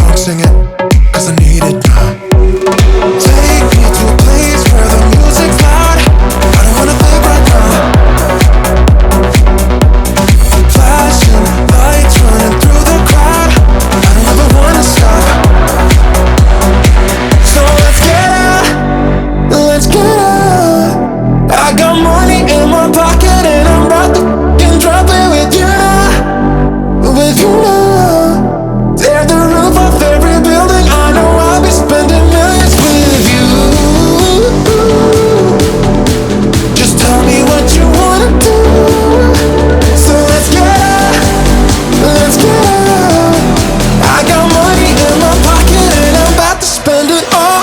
song, sing it, 'cause I need it now. Take me to a place where the music's loud. I don't wanna think right now. Flashing lights running through the crowd. I don't ever wanna stop. So let's get out, let's get out. I got money in my pocket and I'm about to f***ing drop it with you now. With you now. Tear the roof off every building. I know I'll be spending millions with you. Just tell me what you wanna do. So let's get out, let's get out. I got money in my pocket and I'm about to spend it all.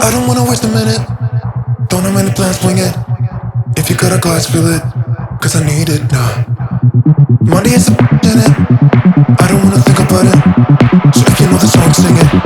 I don't wanna waste a minute. Don't have many plans, wing it. If you got a glass, fill it, 'cause I need it now. Money is a in it. I don't wanna think about it. So if you know the song, sing it.